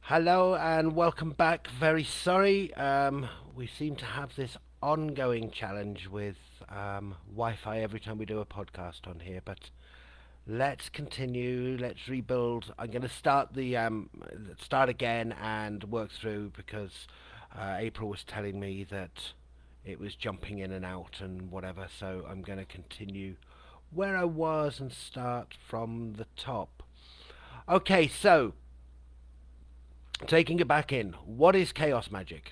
Hello and welcome back. Very sorry, we seem to have this ongoing challenge with Wi-Fi every time we do a podcast on here. But let's continue. Let's rebuild. I'm going to start again and work through because April was telling me that it was jumping in and out and whatever. So I'm going to continue where I was and start from the top. Okay, so taking it back in, what is chaos magic?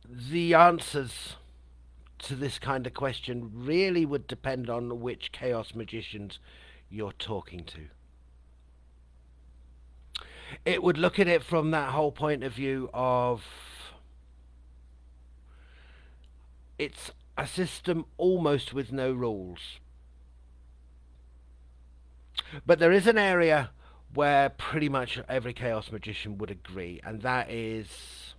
The answers to this kind of question really would depend on which chaos magicians you're talking to. It would look at it from that whole point of view of it's a system almost with no rules. But there is an area where pretty much every chaos magician would agree, and that is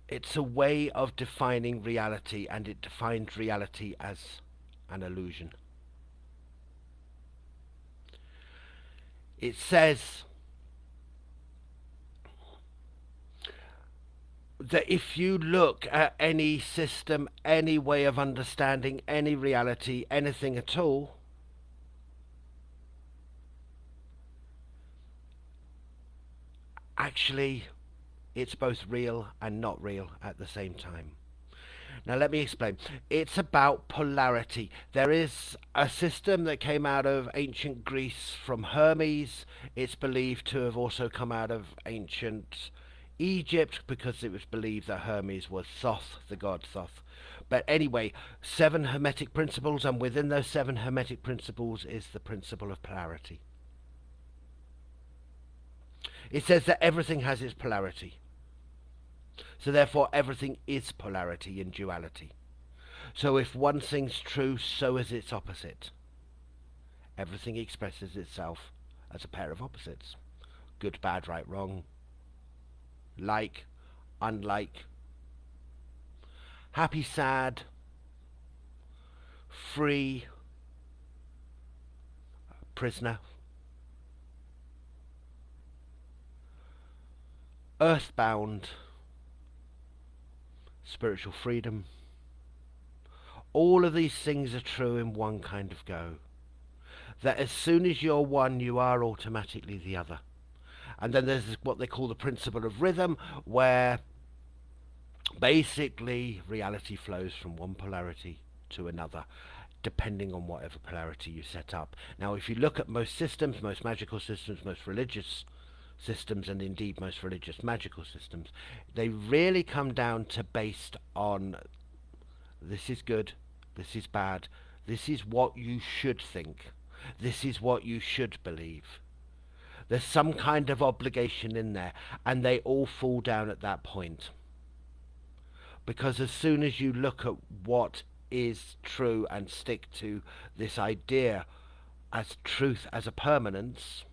it's a way of defining reality, and it defines reality as an illusion. It says that if you look at any system, any way of understanding any reality, anything at all, actually it's both real and not real at the same time. Now, let me explain. It's about polarity. There is a system that came out of ancient Greece from Hermes. It's believed to have also come out of ancient Egypt because it was believed that Hermes was Thoth, the god Thoth. But anyway, seven hermetic principles, and within those seven hermetic principles is the principle of polarity. It says that everything has its polarity. So therefore everything is polarity and duality. So if one thing's true, so is its opposite. Everything expresses itself as a pair of opposites. Good, bad, right, wrong. Like, unlike. Happy, sad. Free. Prisoner. Earthbound. Spiritual freedom. All of these things are true in one kind of go. That as soon as you're one, you are automatically the other. And then there's what they call the principle of rhythm, where basically reality flows from one polarity to another, depending on whatever polarity you set up. Now, if you look at most systems, most magical systems, most religious systems, and indeed most religious magical systems, they really come down to based on this is good, this is bad, this is what you should think, this is what you should believe. There's some kind of obligation in there, and they all fall down at that point. Because as soon as you look at what is true and stick to this idea as truth as a permanence,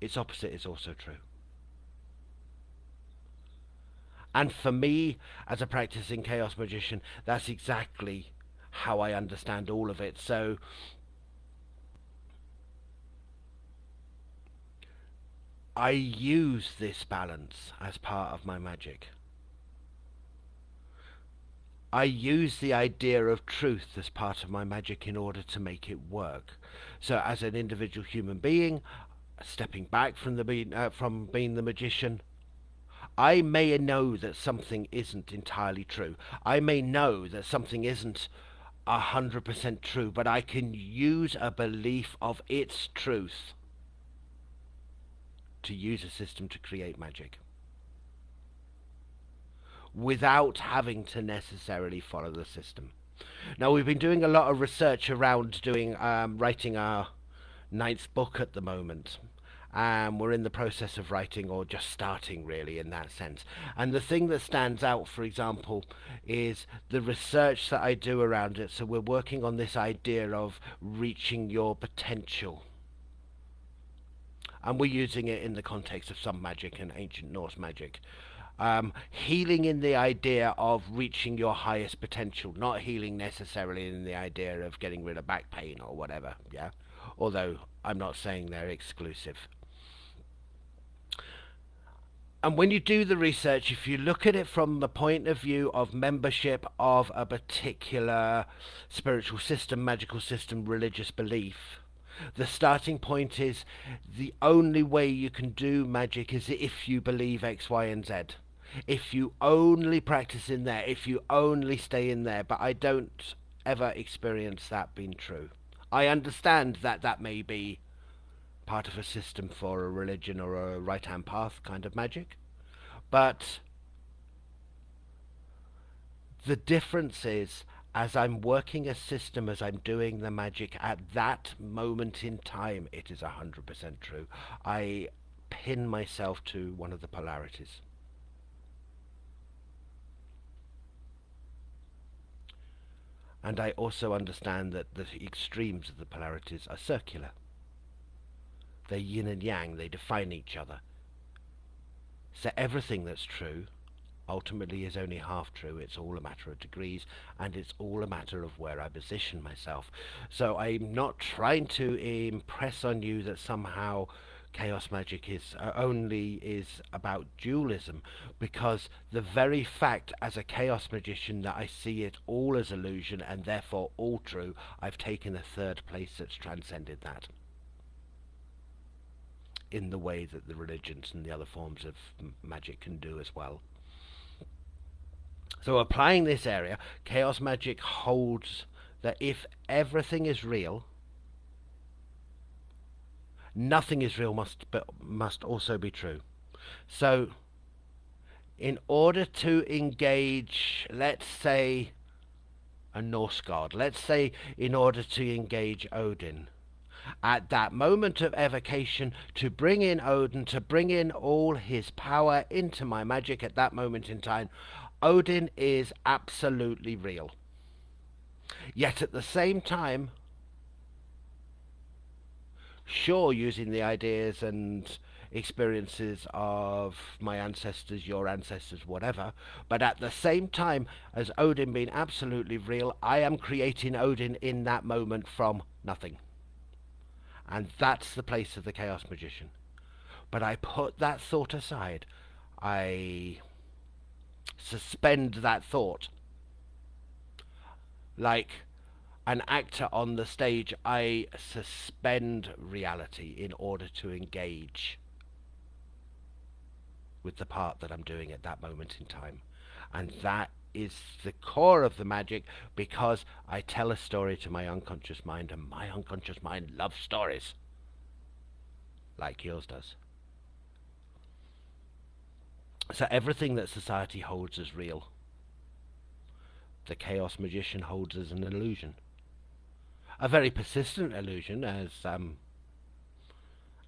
its opposite is also true. And for me, as a practicing chaos magician, that's exactly how I understand all of it. So I use this balance as part of my magic. I use the idea of truth as part of my magic in order to make it work. So as an individual human being, stepping back from from being the magician, I may know that something isn't entirely true. I may know that something isn't 100% true, but I can use a belief of its truth to use a system to create magic without having to necessarily follow the system. Now, we've been doing a lot of research around writing our ninth book at the moment. We're in the process of writing, or just starting really in that sense. And the thing that stands out, for example, is the research that I do around it. So we're working on this idea of reaching your potential. And we're using it in the context of some magic and ancient Norse magic. Healing in the idea of reaching your highest potential, not healing necessarily in the idea of getting rid of back pain or whatever, yeah? Although I'm not saying they're exclusive. And when you do the research, if you look at it from the point of view of membership of a particular spiritual system, magical system, religious belief, the starting point is the only way you can do magic is if you believe X, Y, and Z. If you only practice in there, if you only stay in there. But I don't ever experience that being true. I understand that that may be part of a system for a religion or a right hand path kind of magic. But the difference is, as I'm working a system, as I'm doing the magic, at that moment in time, it is 100% true. I pin myself to one of the polarities. And I also understand that the extremes of the polarities are circular. They're yin and yang, they define each other. So everything that's true ultimately is only half true. It's all a matter of degrees, and it's all a matter of where I position myself. So I'm not trying to impress on you that somehow chaos magic is only is about dualism, because the very fact as a chaos magician that I see it all as illusion and therefore all true, I've taken a third place that's transcended that in the way that the religions and the other forms of magic can do as well. So applying this area, chaos magic holds that if everything is real, nothing is real must also be true. So in order to engage, let's say, a Norse god, let's say in order to engage Odin, at that moment of evocation, to bring in Odin, to bring in all his power into my magic at that moment in time, Odin is absolutely real. Yet at the same time, sure, using the ideas and experiences of my ancestors, your ancestors, whatever, but at the same time as Odin being absolutely real, I am creating Odin in that moment from nothing. And that's the place of the chaos magician. But I put that thought aside. I suspend that thought. Like an actor on the stage, I suspend reality in order to engage with the part that I'm doing at that moment in time. And that is the core of the magic, because I tell a story to my unconscious mind, and my unconscious mind loves stories like yours does. So everything that society holds as real, the chaos magician holds as an illusion. A very persistent illusion, as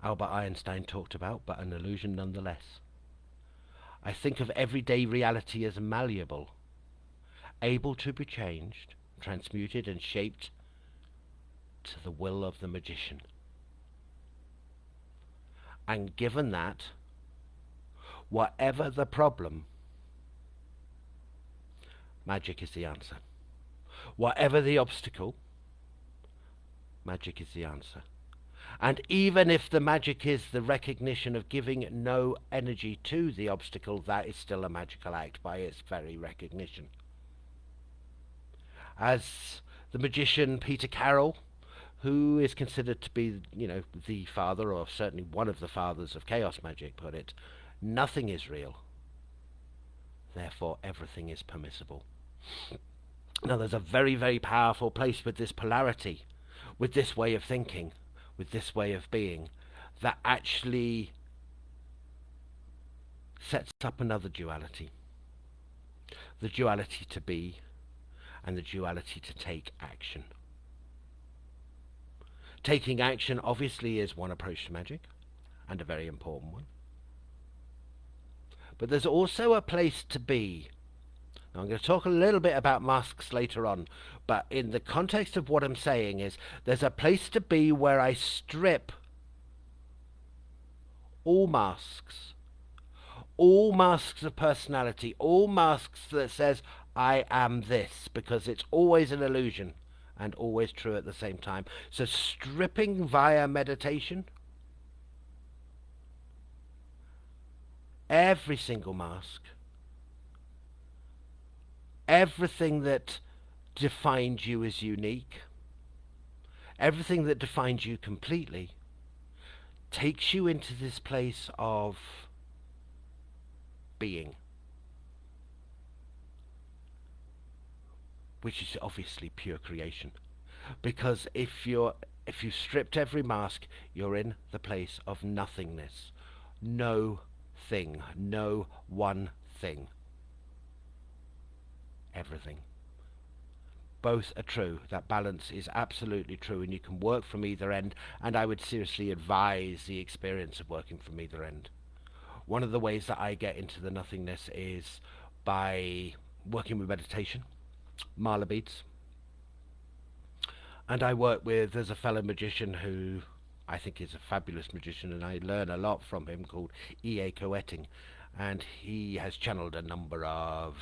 Albert Einstein talked about, but an illusion nonetheless. I think of everyday reality as malleable, able to be changed, transmuted and shaped to the will of the magician. And given that, whatever the problem, magic is the answer. Whatever the obstacle, magic is the answer. And even if the magic is the recognition of giving no energy to the obstacle, that is still a magical act by its very recognition. As the magician Peter Carroll, who is considered to be, the father, or certainly one of the fathers of chaos magic, put it, nothing is real. Therefore, everything is permissible. Now, there's a very, very powerful place with this polarity, with this way of thinking, with this way of being, that actually sets up another duality. The duality to be and the duality to take action. Taking action obviously is one approach to magic, and a very important one. But there's also a place to be. Now, I'm going to talk a little bit about masks later on, but in the context of what I'm saying is there's a place to be where I strip all masks, all masks of personality, all masks that says I am this, because it's always an illusion and always true at the same time. So stripping via meditation every single mask, everything that defined you as unique, everything that defined you completely, takes you into this place of being, which is obviously pure creation. Because if you stripped every mask, you're in the place of nothingness. No thing, no one thing. Everything. Both are true. That balance is absolutely true, and you can work from either end, and I would seriously advise the experience of working from either end. One of the ways that I get into the nothingness is by working with meditation, mala beads, and I work with, there's a fellow magician who I think is a fabulous magician, and I learn a lot from him, called E.A. Coetting, and he has channeled a number of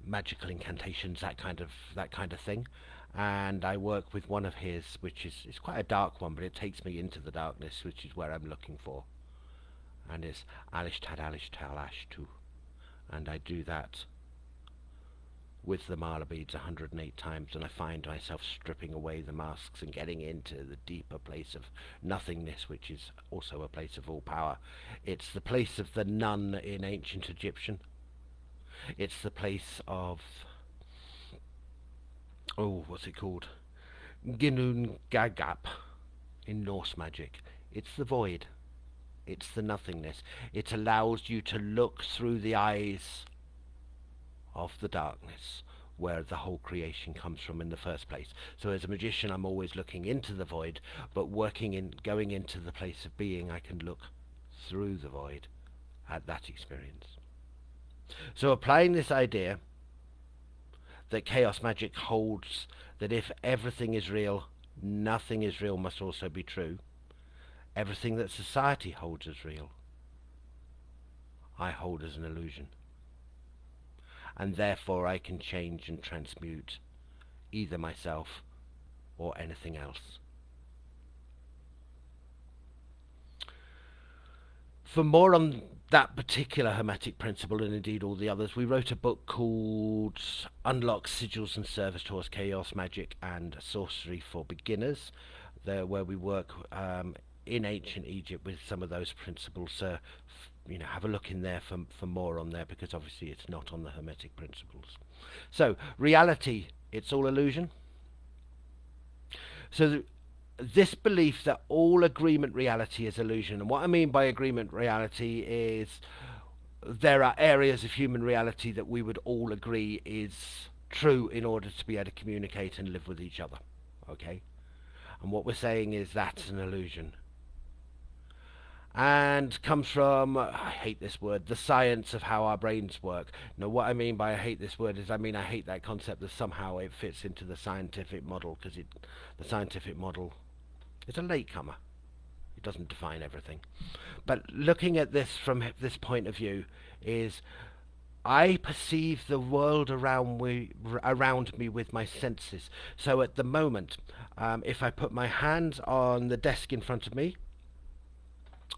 magical incantations, that kind of thing. And I work with one of his, which is it's quite a dark one, but it takes me into the darkness, which is where I'm looking for. And it's Alish Tad Alish Tal Ash too. And I do that with the mala beads 108 times, and I find myself stripping away the masks and getting into the deeper place of nothingness, which is also a place of all power. It's the place of the nun in ancient Egyptian. It's the place of, oh, what's it called? Ginun Gagap in Norse magic. It's the void. It's the nothingness. It allows you to look through the eyes of the darkness, where the whole creation comes from in the first place. So as a magician, I'm always looking into the void, but going into the place of being, I can look through the void at that experience. So applying this idea that chaos magic holds that if everything is real, nothing is real must also be true. Everything that society holds as real, I hold as an illusion. And therefore I can change and transmute either myself or anything else. For more on that particular hermetic principle, and indeed all the others, we wrote a book called Unlock Sigils and Servitors, Chaos Magic and Sorcery for Beginners, there where we work in ancient Egypt with some of those principles. Have a look in there for more on there, because obviously it's not on the hermetic principles. So reality, it's all illusion. So this belief that all agreement reality is illusion, and what I mean by agreement reality is there are areas of human reality that we would all agree is true in order to be able to communicate and live with each other. Okay? And what we're saying is that's an illusion. And comes from, I hate this word, the science of how our brains work. Now, what I mean by I hate this word is, I hate that concept that somehow it fits into the scientific model, because the scientific model is a latecomer. It doesn't define everything. But looking at this from this point of view is, I perceive the world around me with my senses. So at the moment, if I put my hands on the desk in front of me,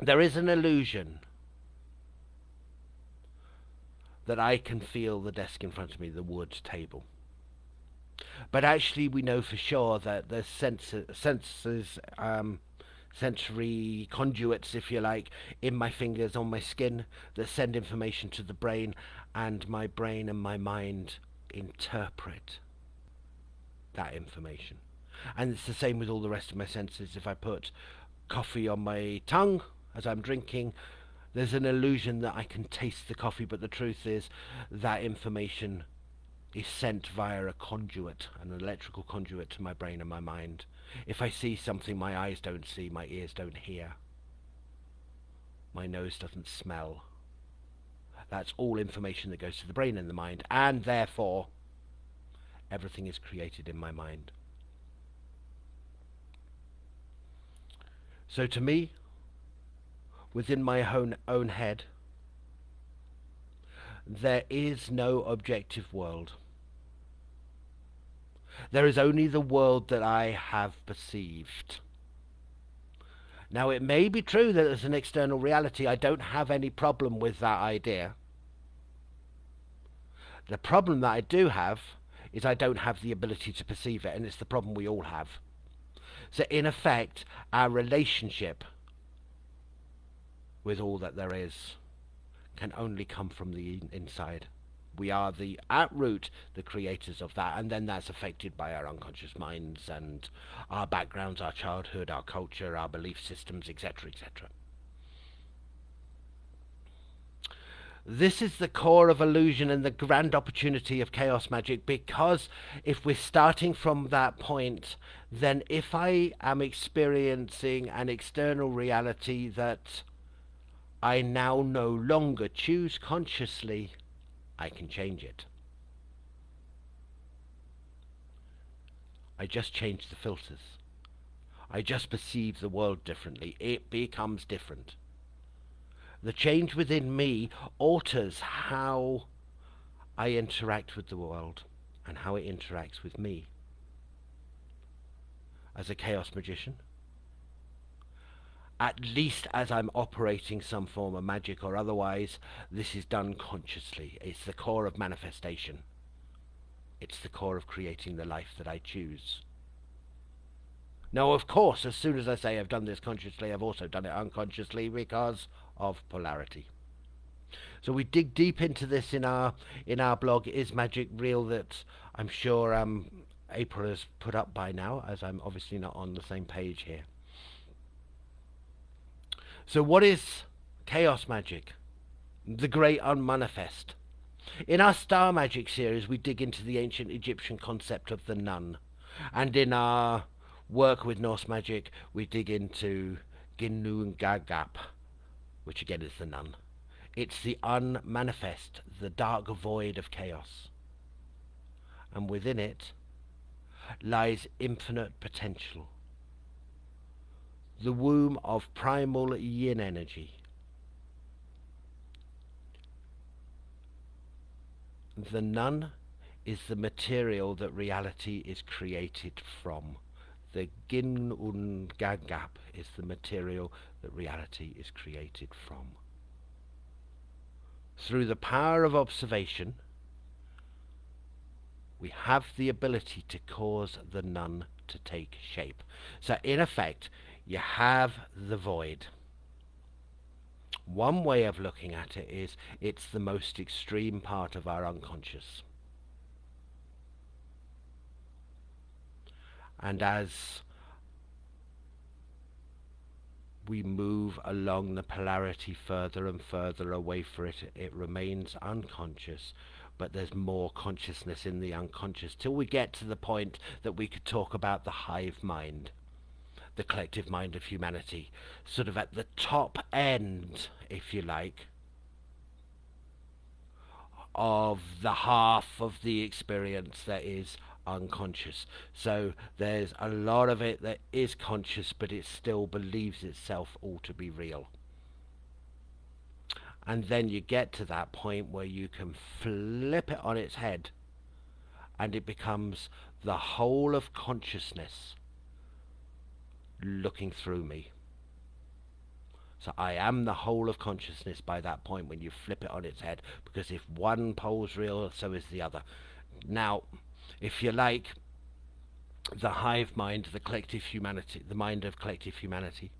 there is an illusion that I can feel the desk in front of me, the wood table. But actually we know for sure that there's senses, sensory conduits, if you like, in my fingers, on my skin, that send information to the brain, and my brain and my mind interpret that information. And it's the same with all the rest of my senses. If I put coffee on my tongue as I'm drinking, there's an illusion that I can taste the coffee, but the truth is that information is sent via a conduit, an electrical conduit, to my brain and my mind. If I see something my eyes don't see, my ears don't hear, my nose doesn't smell, that's all information that goes to the brain and the mind, and therefore everything is created in my mind. So to me, within my own head, There is no objective world. There is only the world that I have perceived. Now, it may be true that there's an external reality. I don't have any problem with that idea. The problem that I do have is I don't have the ability to perceive it, and it's the problem we all have. So, in effect, our relationship with all that there is can only come from the inside. We are at root, the creators of that, and then that's affected by our unconscious minds and our backgrounds, our childhood, our culture, our belief systems, etc., etc. This is the core of illusion and the grand opportunity of chaos magic, because if we're starting from that point, then if I am experiencing an external reality that I now no longer choose consciously, I can change it. I just change the filters. I just perceive the world differently. It becomes different. The change within me alters how I interact with the world and how it interacts with me. As a chaos magician, at least as I'm operating some form of magic or otherwise, this is done consciously. It's the core of manifestation. It's the core of creating the life that I choose. Now, of course, as soon as I say I've done this consciously, I've also done it unconsciously because of polarity. So we dig deep into this in our blog, Is Magic Real?, that I'm sure April has put up by now, as I'm obviously not on the same page here. So what is chaos magic? The great unmanifest. In our Star Magic series, we dig into the ancient Egyptian concept of the nun. And in our work with Norse magic, we dig into Ginnungagap, which again is the nun. It's the unmanifest, the dark void of chaos. And within it lies infinite potential. The womb of primal yin energy. The nun is the material that reality is created from. The Ginnungagap is the material that reality is created from. Through the power of observation, we have the ability to cause the nun to take shape. So in effect, you have the void. One way of looking at it is it's the most extreme part of our unconscious. And as we move along the polarity further and further away from it, it remains unconscious, but there's more consciousness in the unconscious, till we get to the point that we could talk about the hive mind, the collective mind of humanity, sort of at the top end, if you like, of the half of the experience that is unconscious. So there's a lot of it that is conscious, but it still believes itself all to be real. And then you get to that point where you can flip it on its head, and it becomes the whole of consciousness looking through me. So I am the whole of consciousness by that point when you flip it on its head, because if one pole's real, so is the other. Now, if you like, the hive mind, the collective humanity, the mind of collective humanity,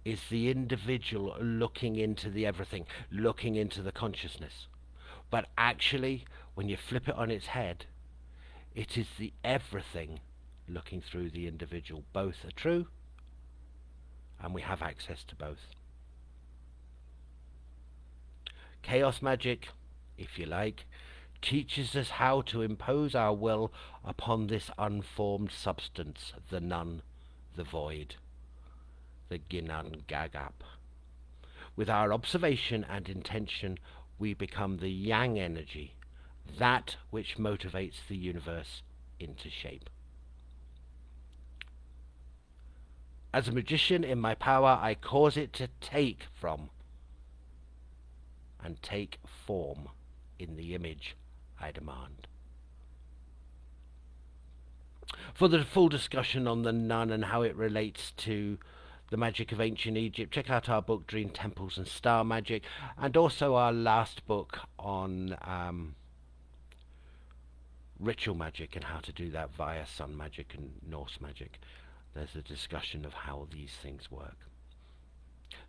is the individual looking into the everything, looking into the consciousness. But actually, when you flip it on its head, it is the everything looking through the individual. Both are true, and we have access to both. Chaos magic, if you like, teaches us how to impose our will upon this unformed substance, the nun, the void, the Ginnungagap. With our observation and intention, we become the yang energy, that which motivates the universe into shape. As a magician, in my power, I cause it to take from and take form in the image I demand. For the full discussion on the nun and how it relates to the magic of ancient Egypt, check out our book Dream Temples and Star Magic, and also our last book on ritual magic and how to do that via sun magic and Norse magic. There's a discussion of how these things work.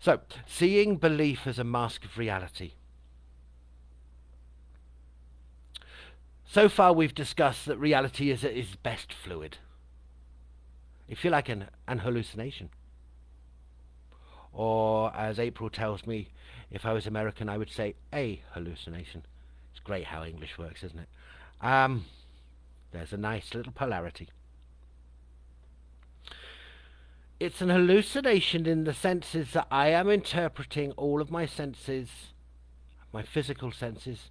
So, seeing belief as a mask of reality. So far we've discussed that reality is best fluid. If you like, an hallucination. Or, as April tells me, if I was American I would say a hallucination. It's great how English works, isn't it? There's a nice little polarity. It's an hallucination in the senses that I am interpreting all of my senses, my physical senses,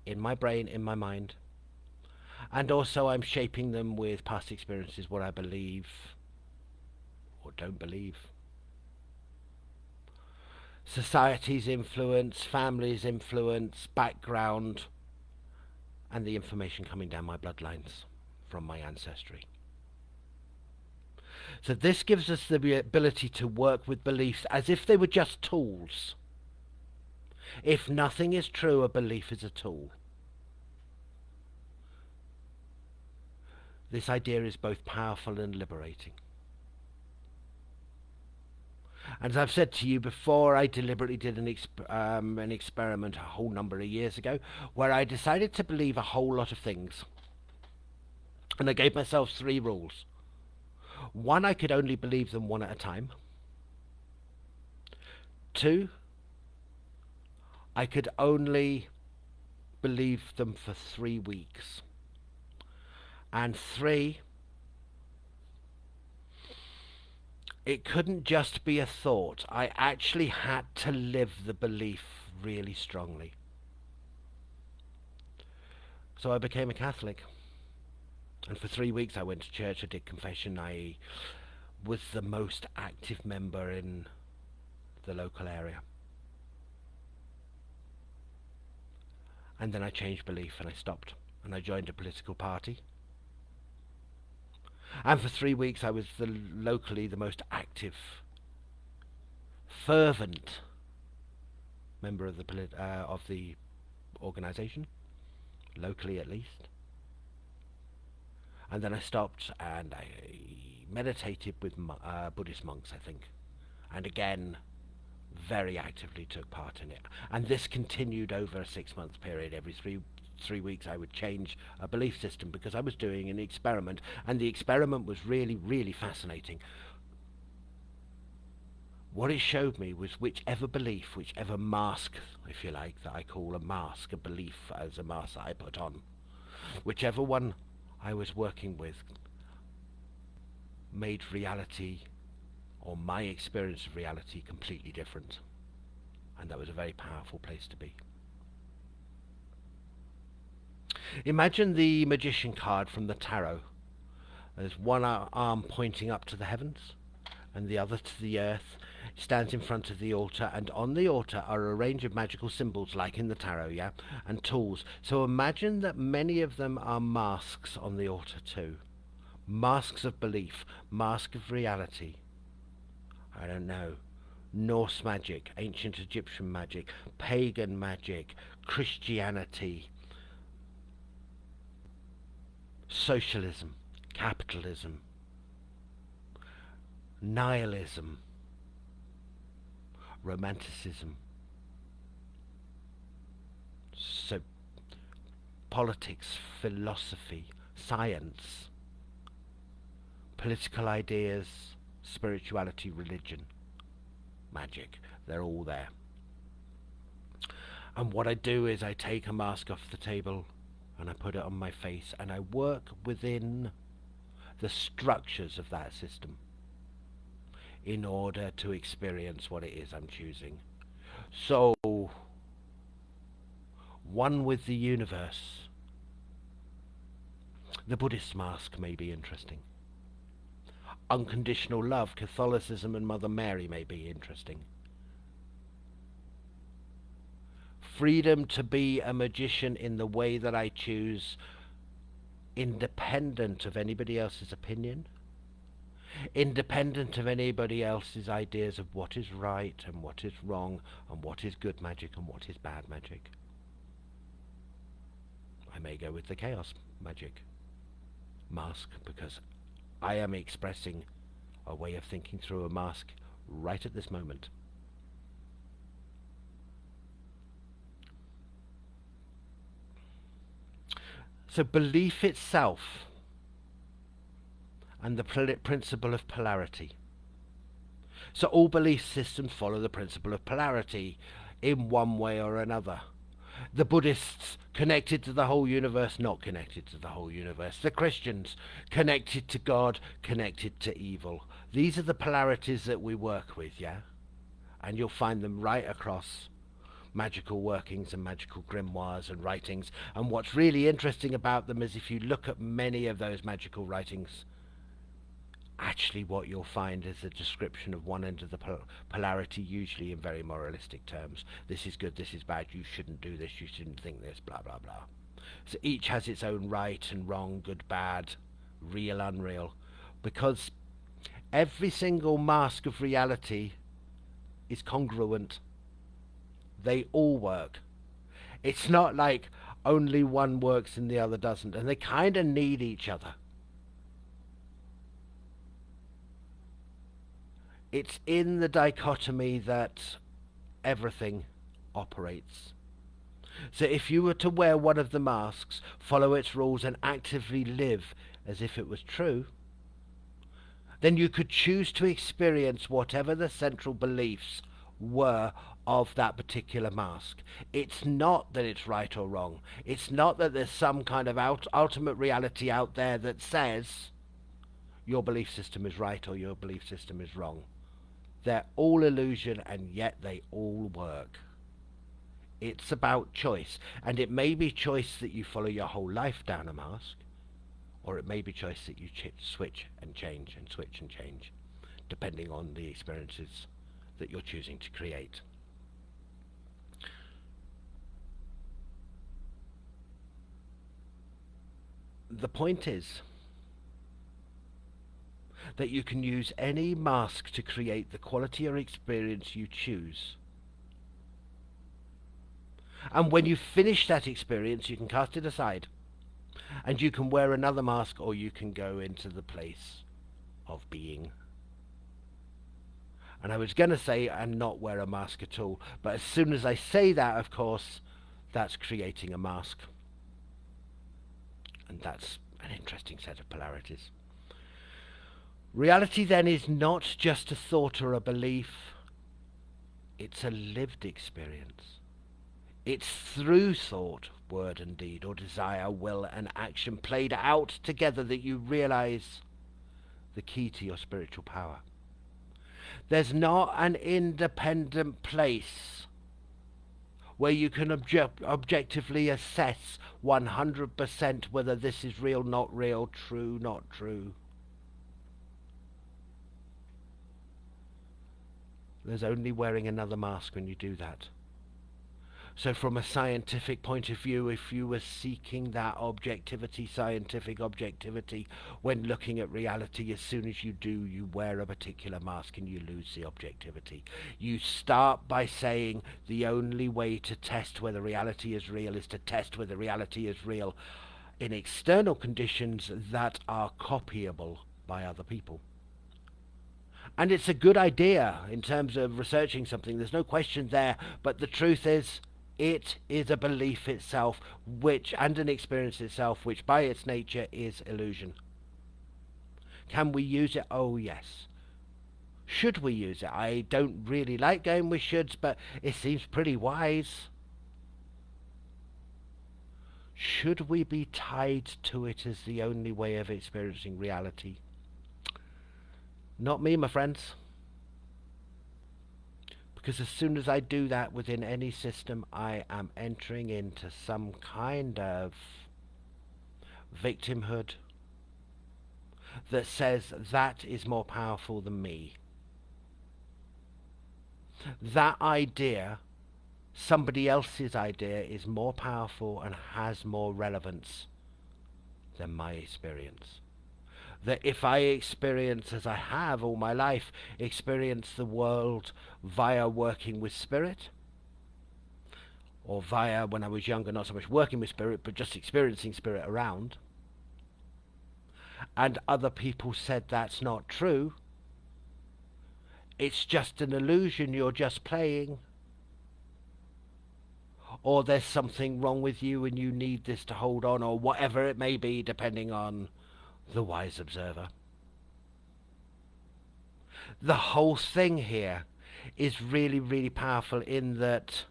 in my brain, in my mind. And also I'm shaping them with past experiences, what I believe or don't believe. Society's influence, family's influence, background, and the information coming down my bloodlines from my ancestry. So this gives us the ability to work with beliefs as if they were just tools. If nothing is true, a belief is a tool. This idea is both powerful and liberating. And as I've said to you before, I deliberately did an experiment a whole number of years ago where I decided to believe a whole lot of things. And I gave myself 3 rules. 1, I could only believe them one at a time. 2, I could only believe them for 3 weeks. And 3, it couldn't just be a thought. I actually had to live the belief really strongly. So I became a Catholic. And for 3 weeks I went to church, I did confession, I was the most active member in the local area. And then I changed belief and I stopped. And I joined a political party. And for 3 weeks I was locally the most active, fervent member of the organisation, locally at least. And then I stopped and I meditated with Buddhist monks, I think. And again, very actively took part in it. And this continued over a 6-month period. Every three weeks I would change a belief system because I was doing an experiment. And the experiment was really, really fascinating. What it showed me was whichever belief, whichever mask, if you like, that I call a mask, a belief as a mask that I put on, whichever one I was working with made reality, or my experience of reality, completely different. And that was a very powerful place to be. Imagine the magician card from the tarot. There's one arm pointing up to the heavens and the other to the earth. It stands in front of the altar, and on the altar are a range of magical symbols like in the tarot, yeah, and tools. So imagine that many of them are masks on the altar too. Masks of belief, mask of reality. I don't know. Norse magic, ancient Egyptian magic, pagan magic, Christianity, socialism, capitalism, nihilism, romanticism, so politics, philosophy, science, political ideas, spirituality, religion, magic. They're all there. And what I do is I take a mask off the table and I put it on my face and I work within the structures of that system in order to experience what it is I'm choosing. So, one with the universe. The Buddhist mask may be interesting. Unconditional love, Catholicism and Mother Mary may be interesting. freedom to be a magician in the way that I choose, independent of anybody else's opinion, independent of anybody else's ideas of what is right and what is wrong and what is good magic and what is bad magic. I may go with the chaos magic mask because I am expressing a way of thinking through a mask right at this moment. So belief itself and the principle of polarity. So all belief systems follow the principle of polarity in one way or another. The Buddhists connected to the whole universe, not connected to the whole universe. The Christians connected to God, connected to evil. These are the polarities that we work with, yeah? And you'll find them right across magical workings and magical grimoires and writings. And what's really interesting about them is if you look at many of those magical writings, actually what you'll find is a description of one end of the polarity, usually in very moralistic terms. This is good, this is bad, you shouldn't do this, you shouldn't think this, blah blah blah. So each has its own right and wrong, good, bad, real, unreal, because every single mask of reality is congruent. They all work. It's not like only one works and the other doesn't, and they kind of need each other. It's in the dichotomy that everything operates. So if you were to wear one of the masks, follow its rules and actively live as if it was true, then you could choose to experience whatever the central beliefs were of that particular mask. It's not that it's right or wrong. It's not that there's some kind of ultimate reality out there that says your belief system is right or your belief system is wrong. They're all illusion, and yet they all work. It's about choice, and it may be choice that you follow your whole life down a mask, or it may be choice that you switch and change and switch and change, depending on the experiences that you're choosing to create. The point is that you can use any mask to create the quality or experience you choose. And when you finish that experience, you can cast it aside. And you can wear another mask, or you can go into the place of being. And I was going to say and not wear a mask at all, but as soon as I say that, of course, that's creating a mask. And that's an interesting set of polarities. Reality then is not just a thought or a belief, it's a lived experience. It's through thought, word and deed, or desire, will and action played out together that you realize the key to your spiritual power. There's not an independent place where you can objectively assess 100% whether this is real, not real, true, not true. There's only wearing another mask when you do that. So from a scientific point of view, if you were seeking that objectivity, scientific objectivity, when looking at reality, as soon as you do, you wear a particular mask and you lose the objectivity. You start by saying the only way to test whether reality is real is to test whether reality is real in external conditions that are copyable by other people. And it's a good idea in terms of researching something, there's no question there, but the truth is, it is a belief itself, and an experience itself, which by its nature is illusion. Can we use it? Oh yes. Should we use it? I don't really like going with shoulds, but it seems pretty wise. Should we be tied to it as the only way of experiencing reality? Not me, my friends. Because as soon as I do that within any system, I am entering into some kind of victimhood that says that is more powerful than me. That idea somebody else's idea is more powerful and has more relevance than my experience. That if I experience, as I have all my life, experience the world via working with spirit, or via, when I was younger, not so much working with spirit, but just experiencing spirit around, and other people said that's not true, it's just an illusion, you're just playing, or there's something wrong with you and you need this to hold on, or whatever it may be, depending on the wise observer. The whole thing here is really, really powerful in that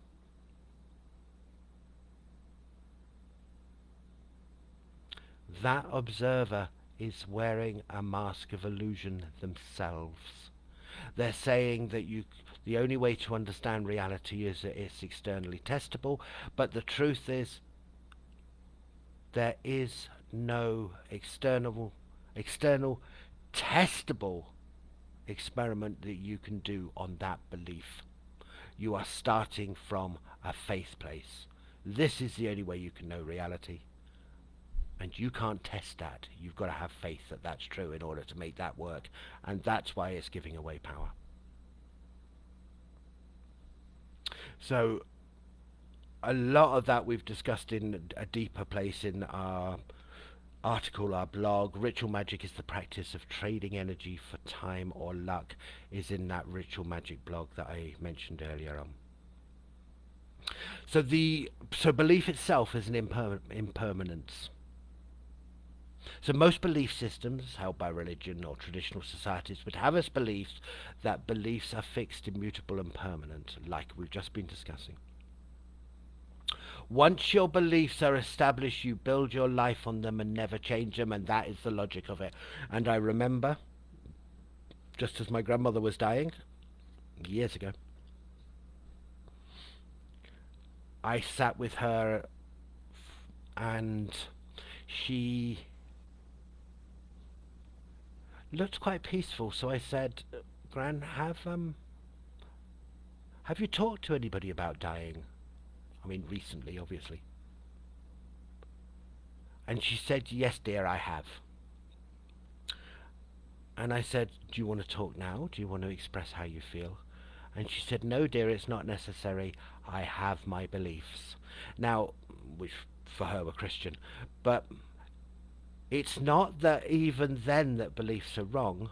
that observer is wearing a mask of illusion themselves. They're saying that the only way to understand reality is that it's externally testable, but the truth is there is no external testable experiment that you can do on that belief. You are starting from a faith place. This is the only way you can know reality. And you can't test that. You've got to have faith that that's true in order to make that work. And that's why it's giving away power. So a lot of that we've discussed in a deeper place in our article, our blog. Ritual magic is the practice of trading energy for time or luck, is in that ritual magic blog that I mentioned earlier on. So belief itself is an impermanence. So most belief systems held by religion or traditional societies would have us believe that beliefs are fixed, immutable and permanent, like we've just been discussing. Once your beliefs are established, you build your life on them and never change them, and that is the logic of it. And I remember, just as my grandmother was dying, years ago, I sat with her and she looked quite peaceful, so I said, Gran, have you talked to anybody about dying? I mean, recently, obviously. And she said, yes, dear, I have. And I said, do you want to talk now? Do you want to express how you feel? And she said, no, dear, it's not necessary. I have my beliefs. Now, which for her were Christian, but it's not that even then that beliefs are wrong.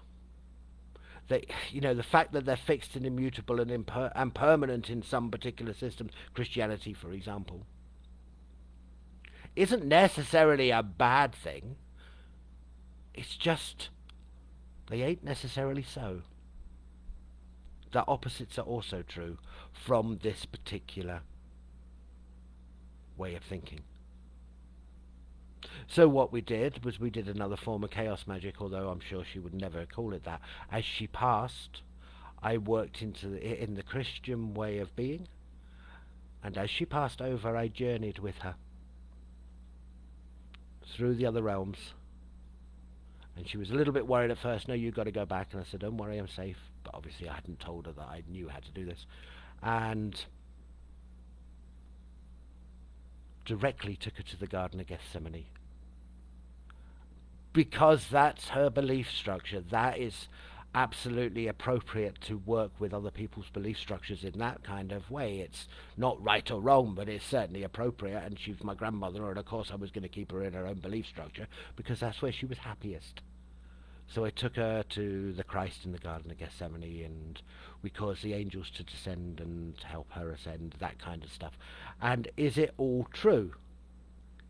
They, the fact that they're fixed and immutable and permanent in some particular systems, Christianity, for example, isn't necessarily a bad thing. It's just they ain't necessarily so. The opposites are also true from this particular way of thinking. So what we did was we did another form of chaos magic, although I'm sure she would never call it that. As she passed, I worked in the Christian way of being, and as she passed over, I journeyed with her through the other realms. And she was a little bit worried at first. No, you've got to go back. And I said, don't worry, I'm safe. But obviously I hadn't told her that I knew how to do this. And directly took her to the Garden of Gethsemane. Because that's her belief structure. That is absolutely appropriate to work with other people's belief structures in that kind of way. It's not right or wrong, but it's certainly appropriate. And she's my grandmother, and of course I was going to keep her in her own belief structure because that's where she was happiest. So I took her to the Christ in the Garden of Gethsemane, and we caused the angels to descend and help her ascend, that kind of stuff. And is it all true?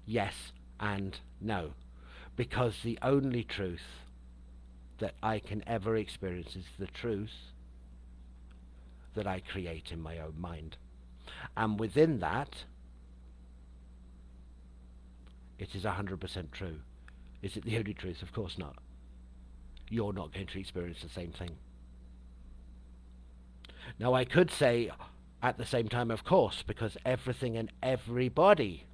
Yes and no. Because the only truth that I can ever experience is the truth that I create in my own mind. And within that, it is 100% true. Is it the only truth? Of course not. You're not going to experience the same thing. Now I could say at the same time, of course, because everything and everybody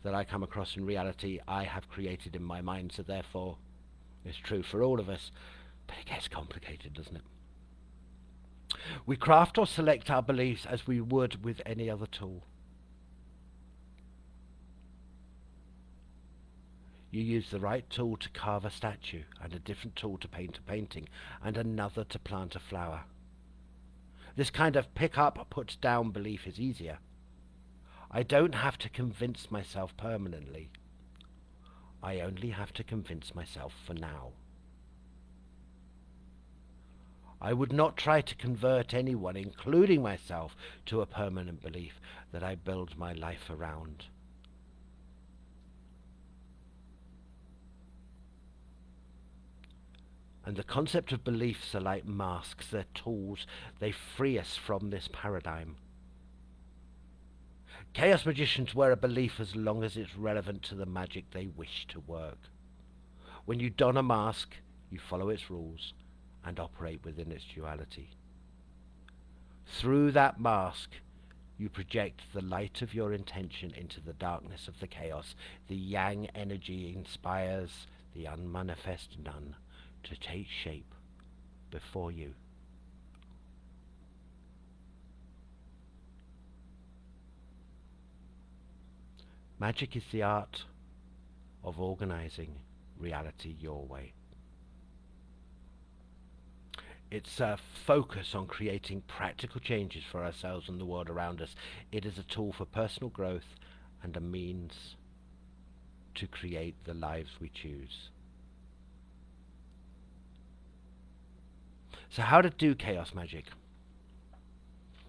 that I come across in reality I have created in my mind, so therefore it's true for all of us. But it gets complicated, doesn't it? We craft or select our beliefs as we would with any other tool. You use the right tool to carve a statue, and a different tool to paint a painting, and another to plant a flower. This kind of pick up, put down belief is easier. I don't have to convince myself permanently. I only have to convince myself for now. I would not try to convert anyone, including myself, to a permanent belief that I build my life around. And the concept of beliefs are like masks, they're tools, they free us from this paradigm. Chaos magicians wear a belief as long as it's relevant to the magic they wish to work. When you don a mask, you follow its rules and operate within its duality. Through that mask, you project the light of your intention into the darkness of the chaos. The yang energy inspires the unmanifest none to take shape before you. Magic is the art of organizing reality your way. It's a focus on creating practical changes for ourselves and the world around us. It is a tool for personal growth and a means to create the lives we choose. So how to do chaos magic?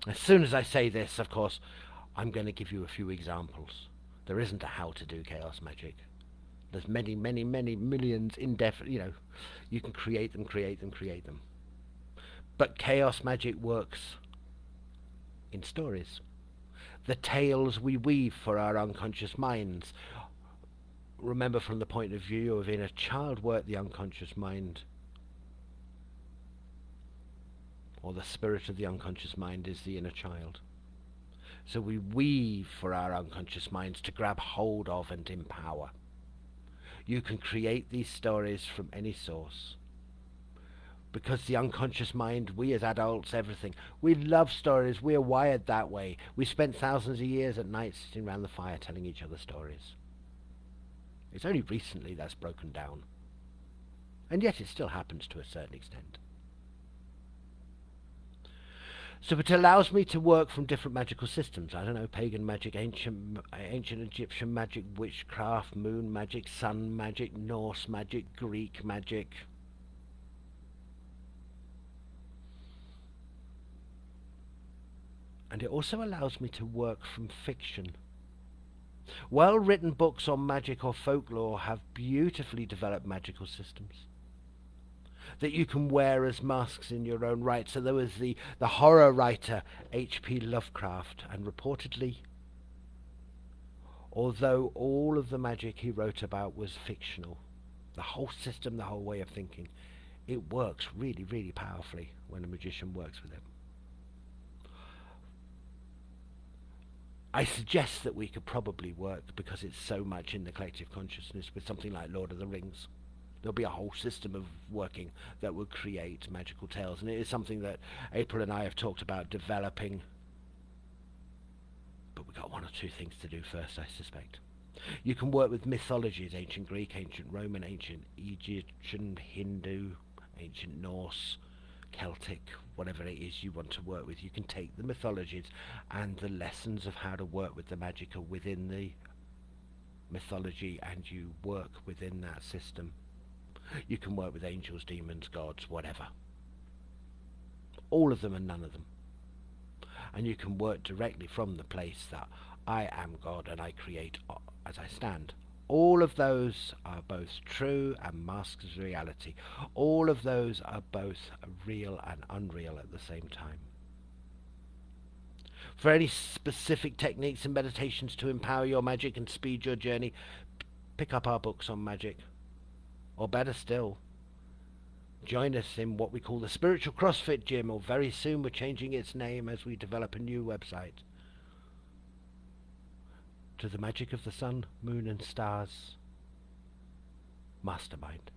As soon as I say this, of course, I'm going to give you a few examples. There isn't a how to do chaos magic. There's many, many, many millions indefinite, you can create them. But chaos magic works in stories. The tales we weave for our unconscious minds. Remember, from the point of view of inner child work, the unconscious mind, or the spirit of the unconscious mind, is the inner child. So we weave for our unconscious minds to grab hold of and empower. You can create these stories from any source. Because the unconscious mind, we as adults, everything, we love stories. We're wired that way. We spent thousands of years at night sitting around the fire telling each other stories. It's only recently that's broken down. And yet it still happens to a certain extent. So it allows me to work from different magical systems. I don't know, pagan magic, ancient Egyptian magic, witchcraft, moon magic, sun magic, Norse magic, Greek magic. And it also allows me to work from fiction. Well-written books on magic or folklore have beautifully developed magical systems that you can wear as masks in your own right. So there was the horror writer H.P. Lovecraft, and reportedly, although all of the magic he wrote about was fictional, the whole system, the whole way of thinking, it works really, really powerfully when a magician works with it. I suggest that we could probably work, because it's so much in the collective consciousness, with something like Lord of the Rings. There'll be a whole system of working that would create magical tales, and it is something that April and I have talked about developing. But we've got one or two things to do first, I suspect. You can work with mythologies: ancient Greek, ancient Roman, ancient Egyptian, Hindu, ancient Norse, Celtic, whatever it is you want to work with. You can take the mythologies, and the lessons of how to work with the magic are within the mythology, and you work within that system. You can work with angels, demons, gods, whatever. All of them and none of them. And you can work directly from the place that I am God and I create as I stand. All of those are both true and masks of reality. All of those are both real and unreal at the same time. For any specific techniques and meditations to empower your magic and speed your journey, pick up our books on magic. Or better still, join us in what we call the Spiritual CrossFit Gym, or very soon we're changing its name as we develop a new website, to the Magic of the Sun, Moon and Stars Mastermind.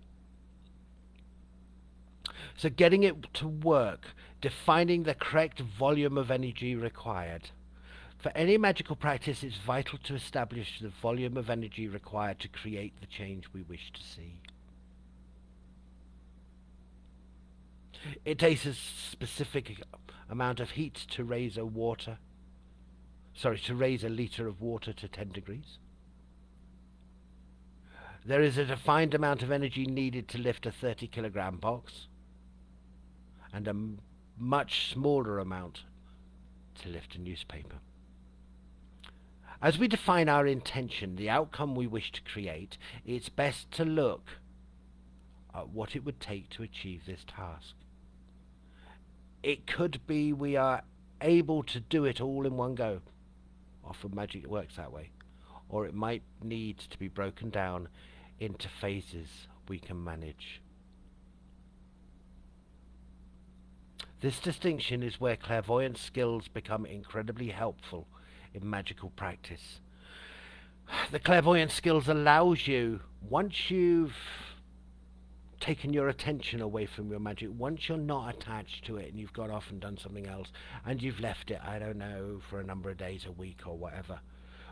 So getting it to work, defining the correct volume of energy required. For any magical practice, it's vital to establish the volume of energy required to create the change we wish to see. It takes a specific amount of heat to raise to raise a litre of water to 10 degrees. There is a defined amount of energy needed to lift a 30-kilogram box, and a much smaller amount to lift a newspaper. As we define our intention, the outcome we wish to create, it's best to look at what it would take to achieve this task. It could be we are able to do it all in one go. Often magic works that way. Or it might need to be broken down into phases we can manage. This distinction is where clairvoyant skills become incredibly helpful in magical practice. The clairvoyant skills allows you, once you've taken your attention away from your magic, once you're not attached to it and you've got off and done something else and you've left it, I don't know, for a number of days, a week or whatever,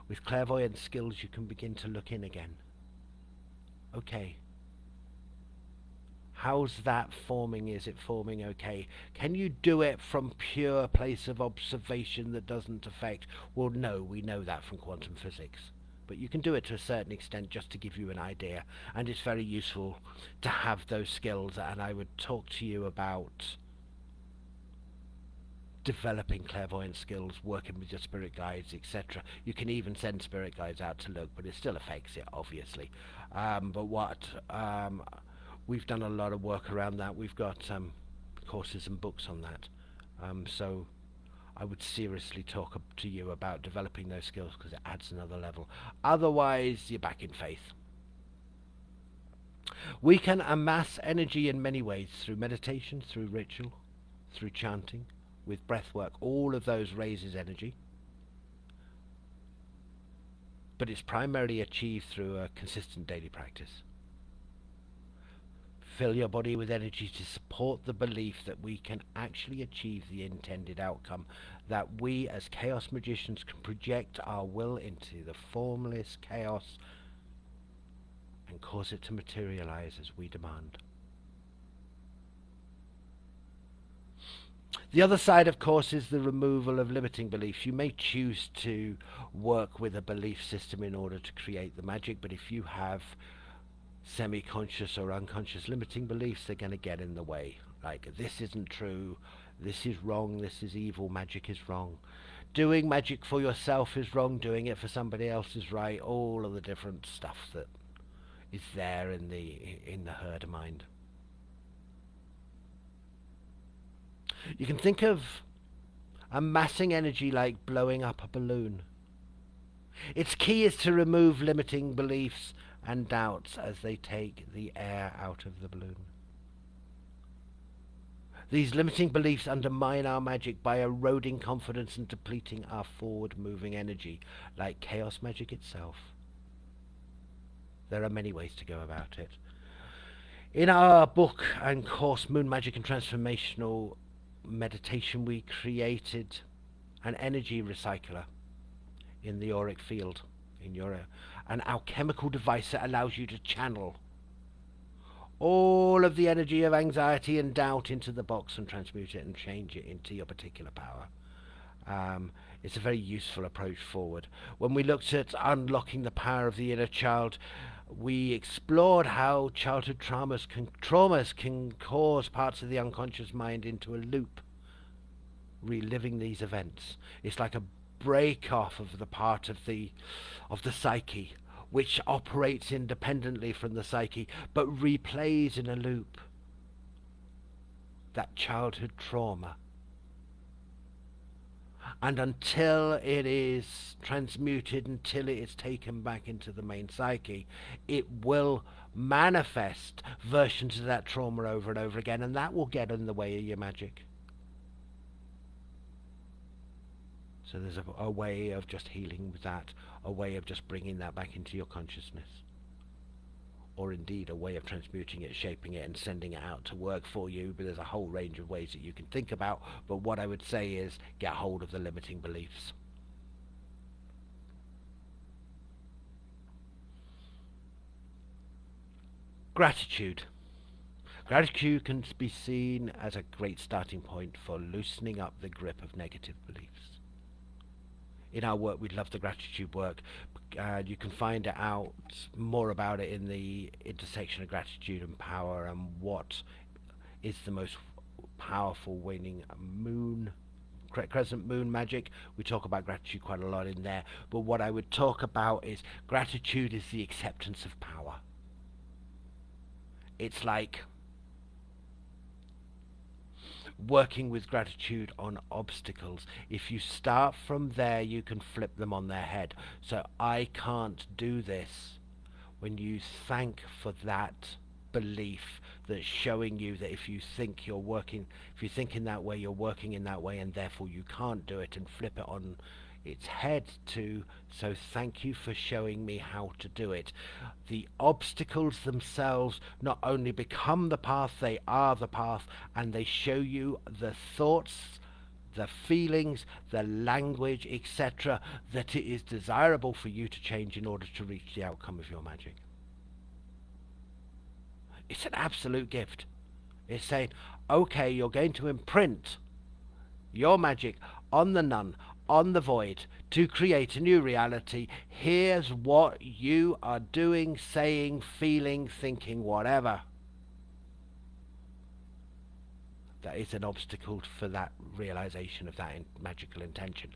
with clairvoyant skills you can begin to look in again. Okay, how's that forming? Is it forming okay? Can you do it from pure place of observation that doesn't affect? Well, no, we know that from quantum physics. But you can do it to a certain extent just to give you an idea. And it's very useful to have those skills. And I would talk to you about developing clairvoyant skills, working with your spirit guides, etc. You can even send spirit guides out to look, but it still affects it, obviously. We've done a lot of work around that. We've got courses and books on that. So I would seriously talk to you about developing those skills because it adds another level. Otherwise, you're back in faith. We can amass energy in many ways, through meditation, through ritual, through chanting, with breath work. All of those raises energy. But it's primarily achieved through a consistent daily practice. Fill your body with energy to support the belief that we can actually achieve the intended outcome, that we as chaos magicians can project our will into the formless chaos and cause it to materialize as we demand. The other side, of course, is the removal of limiting beliefs. You may choose to work with a belief system in order to create the magic, but if you have semi-conscious or unconscious limiting beliefs, they're going to get in the way. Like, this isn't true, this is wrong, this is evil, magic is wrong. Doing magic for yourself is wrong, doing it for somebody else is right. All of the different stuff that is there in the herd mind. You can think of amassing energy like blowing up a balloon. Its key is to remove limiting beliefs and doubts as they take the air out of the balloon. These limiting beliefs undermine our magic by eroding confidence and depleting our forward-moving energy, like chaos magic itself. There are many ways to go about it. In our book and course, Moon Magic and Transformational Meditation, we created an energy recycler in the auric field, an alchemical device that allows you to channel all of the energy of anxiety and doubt into the box and transmute it and change it into your particular power. It's a very useful approach forward. When we looked at unlocking the power of the inner child, we explored how childhood traumas can cause parts of the unconscious mind into a loop, reliving these events. It's like a break off of the part of the psyche which operates independently from the psyche but replays in a loop that childhood trauma. And until it is transmuted, until it is taken back into the main psyche, it will manifest versions of that trauma over and over again, and that will get in the way of your magic. So there's a way of just healing with that, a way of just bringing that back into your consciousness. or indeed a way of transmuting it, shaping it, and sending it out to work for you. But there's a whole range of ways that you can think about. But what I would say is get hold of the limiting beliefs. Gratitude. Gratitude can be seen as a great starting point for loosening up the grip of negative beliefs. In our work, we love the gratitude work. You can find out more about it in the intersection of gratitude and power, and what is the most powerful waning moon, crescent moon magic. We talk about gratitude quite a lot in there, but what I would talk about is gratitude is the acceptance of power. It's like working with gratitude on obstacles. If you start from there, you can flip them on their head. So I can't do this. When you thank for that belief that's showing you that if you think you're working, if you think in that way, you're working in that way, and therefore you can't do it, and flip it on its head to, so thank you for showing me how to do it. The obstacles themselves not only become the path, they are the path, and they show you the thoughts, the feelings, the language, etc., that it is desirable for you to change in order to reach the outcome of your magic. It's an absolute gift. It's saying, okay, you're going to imprint your magic on the nun, on the void, to create a new reality. Here's what you are doing, saying, feeling, thinking, whatever. That is an obstacle for that realization of that magical intention.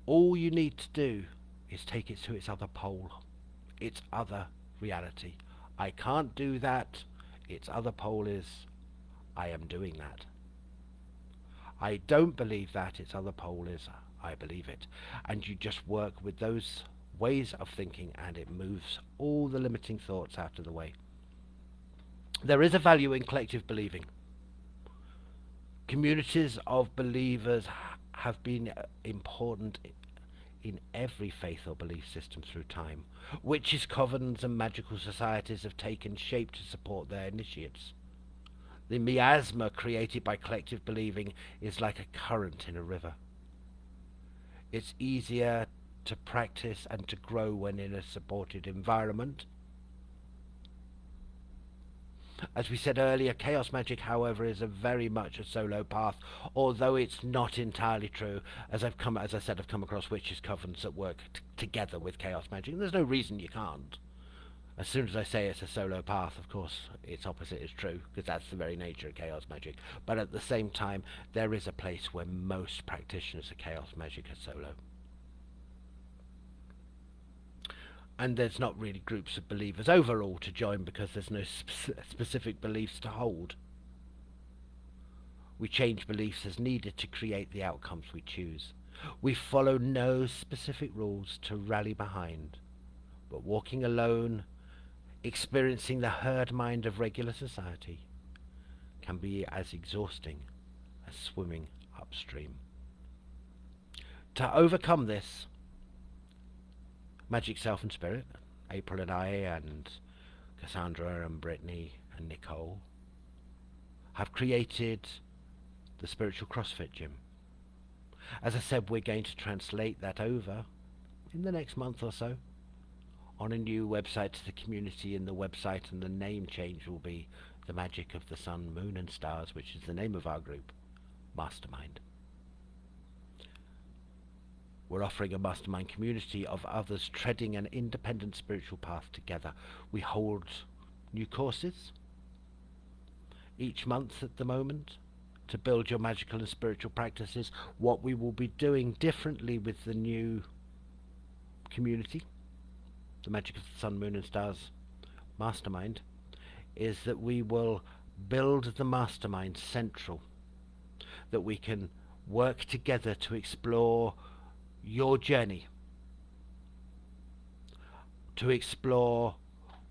All you need to do is take it to its other pole, its other reality. I can't do that. Its other pole is, I am doing that. I don't believe that. Its other pole is, I believe it. And you just work with those ways of thinking, and it moves all the limiting thoughts out of the way. There is a value in collective believing. Communities of believers have been important in every faith or belief system through time. Witches' covens and magical societies have taken shape to support their initiates. The miasma created by collective believing is like a current in a river. It's easier to practice and to grow when in a supported environment. As we said earlier, chaos magic, however, is very much a solo path, although it's not entirely true. As I said, I've come across witches' covens that work together with chaos magic, and there's no reason you can't. As soon as I say it's a solo path, of course, its opposite is true, because that's the very nature of chaos magic. But at the same time, there is a place where most practitioners of chaos magic are solo. And there's not really groups of believers overall to join, because there's no specific beliefs to hold. We change beliefs as needed to create the outcomes we choose. We follow no specific rules to rally behind, but walking alone, experiencing the herd mind of regular society, can be as exhausting as swimming upstream. To overcome this, Magic Self and Spirit, April and I and Cassandra and Brittany and Nicole, have created the Spiritual CrossFit Gym. As I said, we're going to translate that over in the next month or so on a new website to the community, and the website and the name change will be The Magic of the Sun, Moon and Stars, which is the name of our group, Mastermind. We're offering a mastermind community of others treading an independent spiritual path together. We hold new courses each month at the moment to build your magical and spiritual practices. What we will be doing differently with the new community, the Magic of the Sun, Moon and Stars Mastermind, is that we will build the mastermind central, that we can work together to explore your journey, to explore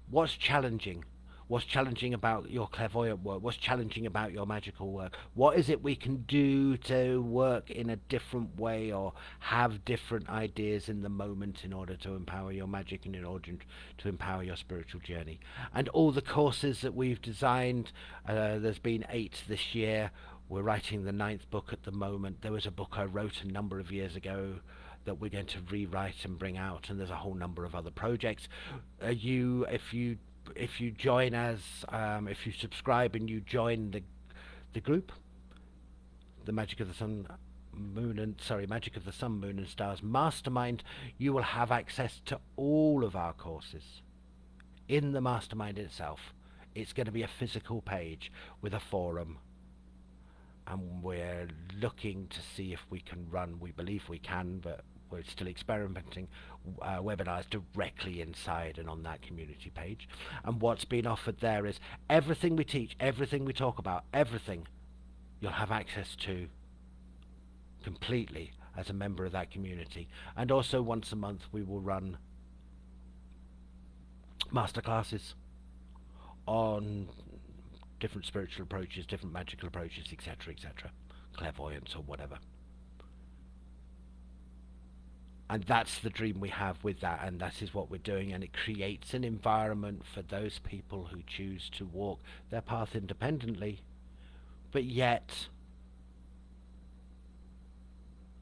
what's challenging, What's challenging about your clairvoyant work? What's challenging about your magical work? What is it we can do to work in a different way or have different ideas in the moment in order to empower your magic and in order to empower your spiritual journey? And all the courses that we've designed, there's been 8 this year. We're writing the 9th book at the moment. There was a book I wrote a number of years ago that we're going to rewrite and bring out, and there's a whole number of other projects. If you join as if you subscribe and you join the group, the Magic of the Sun, Magic of the Sun, Moon and Stars Mastermind, you will have access to all of our courses in the mastermind itself. It's going to be a physical page with a forum, and we're looking to see if we can run, we believe we can, but we're still experimenting, webinars directly inside and on that community page. And what's been offered there is everything we teach, everything we talk about, everything you'll have access to completely as a member of that community. And also once a month we will run masterclasses on different spiritual approaches, different magical approaches, etc., etc., clairvoyance or whatever. And that's the dream we have with that, and that is what we're doing, and it creates an environment for those people who choose to walk their path independently, but yet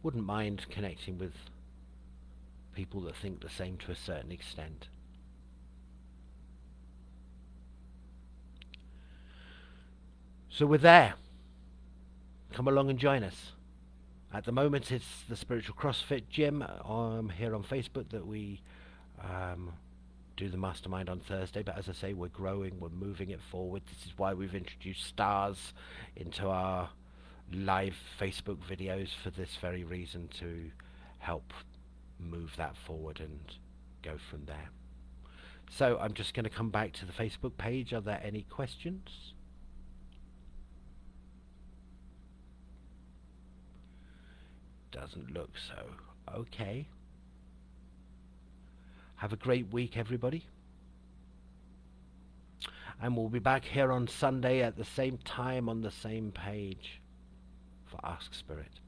wouldn't mind connecting with people that think the same to a certain extent. So we're there. Come along and join us. At the moment, it's the Spiritual CrossFit Gym here on Facebook that we do the mastermind on Thursday. But as I say, we're growing, we're moving it forward. This is why we've introduced stars into our live Facebook videos, for this very reason, to help move that forward and go from there. So I'm just going to come back to the Facebook page. Are there any questions? Doesn't look so. Okay. Have a great week, everybody. And we'll be back here on Sunday at the same time on the same page for Ask Spirit.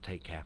Take care.